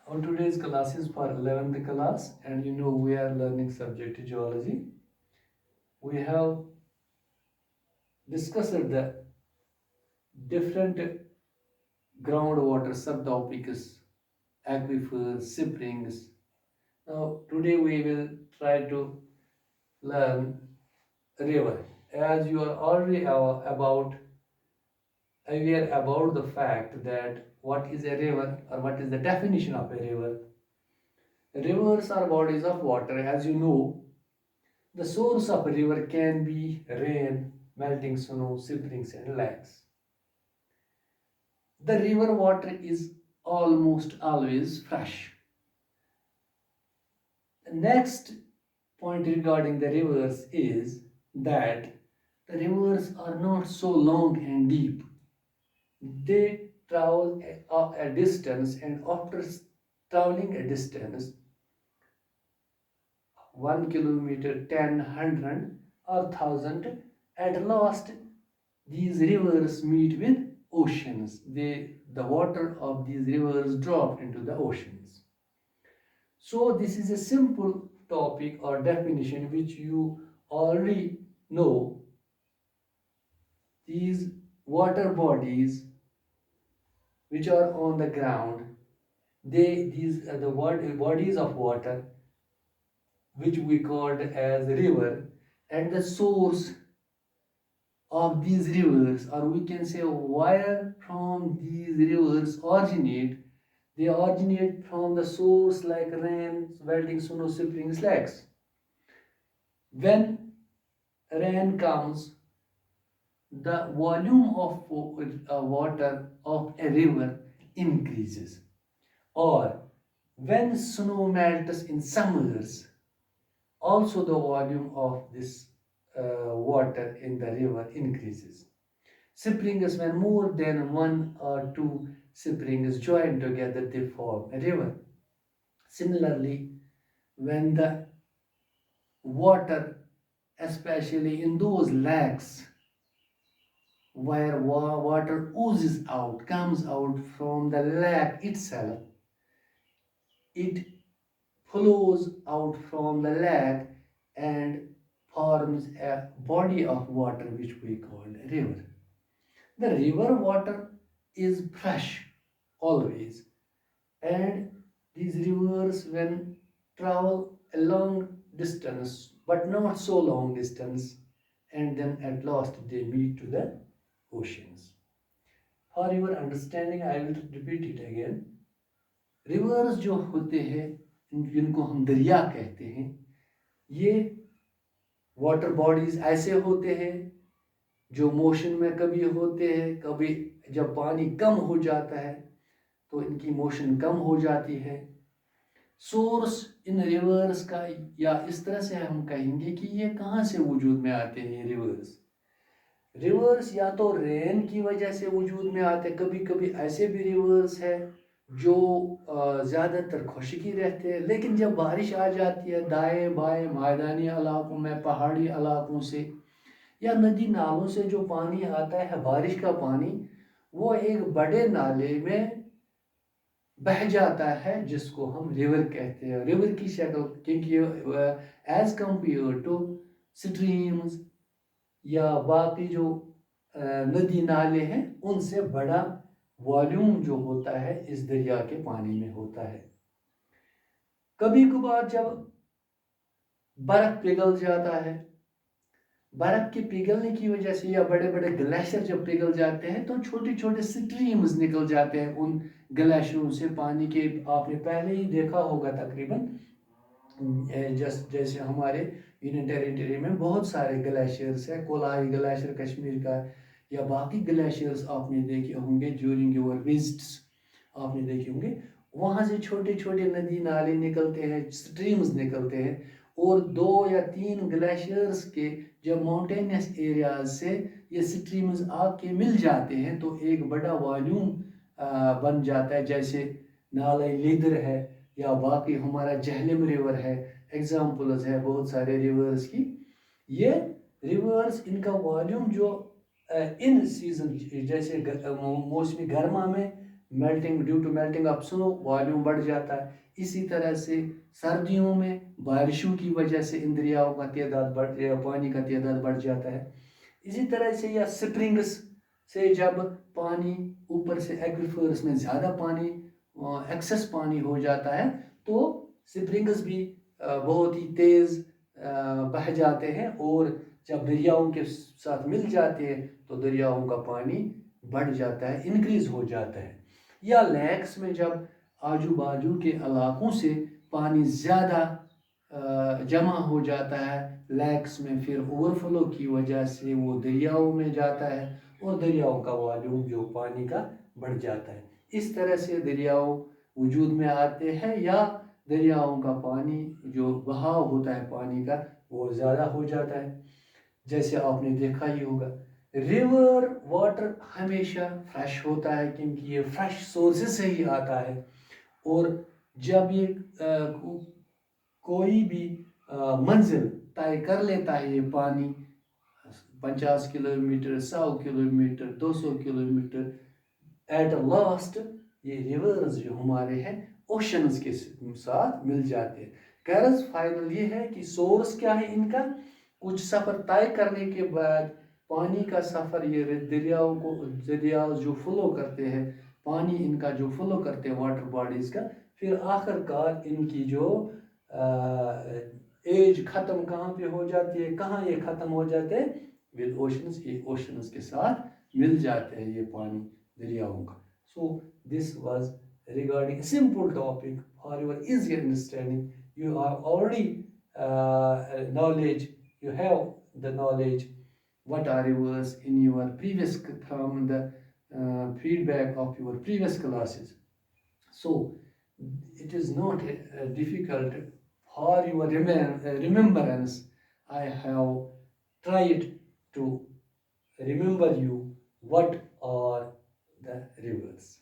Our today's class is for 11th class, and we are learning subject geology. We have discussed the different groundwater subtopics, aquifers, springs. Now today we will try to learn river. As you are already aware about the fact that what is a river or what is the definition of a river. Rivers are bodies of water, as you know. The source of a river can be rain, melting snow, springs, and lakes. The river water is almost always fresh. The next point regarding the rivers is that the rivers are not so long and deep. They travel a distance, and after traveling a distance, 1 kilometer, 10, 100, or 1000, at last these rivers meet with oceans. The water of these rivers drop into the oceans. So this is a simple topic or definition which you already know. These water bodies which are on the ground, these are the bodies of water which we called as river, and the source of these rivers, or we can say where from these rivers originate. They originate from the source like rain, melting snow, springs, lakes. When rain comes, the volume of water of a river increases. Or when snow melts in summers, also the volume of this water in the river increases. Springs, when more than one or two springs join together, they form a river. Similarly, when the water, especially in those lakes where water oozes out, comes out from the lake itself, it flows out from the lake and forms a body of water which we call a river. The river water is fresh always, and these rivers, when travel a long distance but not so long distance, and then at last they meet to the oceans. For your understanding, I will repeat it again. Reverse जो होते हैं, जिनको हम दरिया कहते हैं, ये water bodies ऐसे होते हैं जो मोशन में कभी होते हैं, कभी जब पानी कम हो जाता है तो इनकी मोशन कम हो जाती है. सोर्स इन रिवर्स का, या इस तरह से हम कहेंगे कि ये कहाँ से वजूद में आते हैं रिवर्स. रिवर्स या तो रेन की वजह से वजूद में आते हैं, कभी कभी ऐसे भी रिवर्स है जो ज़्यादातर खुशकी रहते हैं, लेकिन जब बारिश आ जाती है दाएं बाएं मैदानी इलाकों में, पहाड़ी इलाकों से या नदी नालों से जो पानी आता है, बारिश का पानी, वो एक बड़े नाले में बह जाता है जिसको हम रिवर कहते हैं. रिवर की शक्ल, क्योंकि एज कंपेयर टू स्ट्रीम्स या बाकी जो नदी नाले हैं, उनसे बड़ा वॉल्यूम जो होता है इस दरिया के पानी में होता है. कभी कभार जब बर्फ पिघल जाता है, बर्फ के पिघलने की वजह से या बड़े बड़े ग्लेशियर जब पिघल जाते हैं तो छोटे छोटे स्ट्रीम्स निकल जाते हैं उन ग्लेशियरों से पानी के. आपने पहले ही देखा होगा तकरीबन, जैसे हमारे यूनियन टेरिटरी में बहुत सारे ग्लेशियर्स है, कोलाई ग्लेशियर कश्मीर का, या बाकी ग्लेशियर्स आपने देखे होंगे ड्यूरिंग योर विजिट्स, आपने देखे होंगे. वहाँ से छोटे छोटे नदी नाले निकलते हैं, स्ट्रीम्स निकलते हैं, और 2 या 3 ग्लेशियर्स के जब माउंटेनियस एरियाज से ये स्ट्रीम्स आके मिल जाते हैं तो एक बड़ा वॉल्यूम बन जाता है. जैसे नाला लिदर है या बाकी हमारा जहलम रिवर है, एग्जाम्पल्स है बहुत सारे रिवर्स की. ये रिवर्स, इनका वॉल्यूम जो इन सीजन, जैसे मौसमी गर्मा में melting due to melting of snow volume بڑھ جاتا ہے. اسی طرح سے سردیوں میں بارشوں کی وجہ سے ان دریاؤں کا تعداد پانی کا تعداد بڑھ جاتا ہے. اسی طرح سے یا سپرنگس سے جب پانی اوپر سے ایکویفرس میں زیادہ پانی ایکسس پانی ہو جاتا ہے تو سپرنگس بھی بہت ہی تیز بہہ جاتے ہیں اور جب دریاؤں کے ساتھ مل جاتے ہیں تو دریاؤں کا پانی بڑھ جاتا ہے, انکریز ہو جاتا ہے. یا لیکس میں جب آجو باجو کے علاقوں سے پانی زیادہ جمع ہو جاتا ہے لیکس میں, پھر اوور فلو کی وجہ سے وہ دریاؤں میں جاتا ہے اور دریاؤں کا والیوم جو پانی کا بڑھ جاتا ہے. اس طرح سے دریاؤں وجود میں آتے ہیں یا دریاؤں کا پانی جو بہاؤ ہوتا ہے پانی کا وہ زیادہ ہو جاتا ہے. جیسے آپ نے دیکھا ہی ہوگا ریور واٹر ہمیشہ فریش ہوتا ہے کیونکہ یہ فریش سورسز سے ہی آتا ہے, اور جب یہ کوئی بھی منزل طے کر لیتا ہے یہ پانی 50 kilometre 100 kilometre 200 kilometre, at last یہ ریورز جو ہمارے ہیں اوشنز کے ساتھ مل جاتے ہیں. غرض فائنل یہ ہے کہ سورس کیا ہے ان کا, کچھ سفر طے کرنے کے بعد پانی کا سفر یہ دریاؤ جو فلو کرتے ہیں پانی ان کا جو فلو کرتے ہیں واٹر باڈیز کا, پھر آخر کار ان کی جو ایج ختم کہاں پہ ہو جاتی ہے, کہاں یہ ختم ہو جاتے ہیں ود اوشنز, یہ اوشنز کے ساتھ مل جاتے ہیں یہ پانی دریاؤں کا. So this was regarding a simple topic for your easier understanding. You are already knowledge, you have the knowledge what are rivers in your previous from the feedback of your previous classes. So it is not difficult for your remembrance. I have tried to remember you what are the rivers.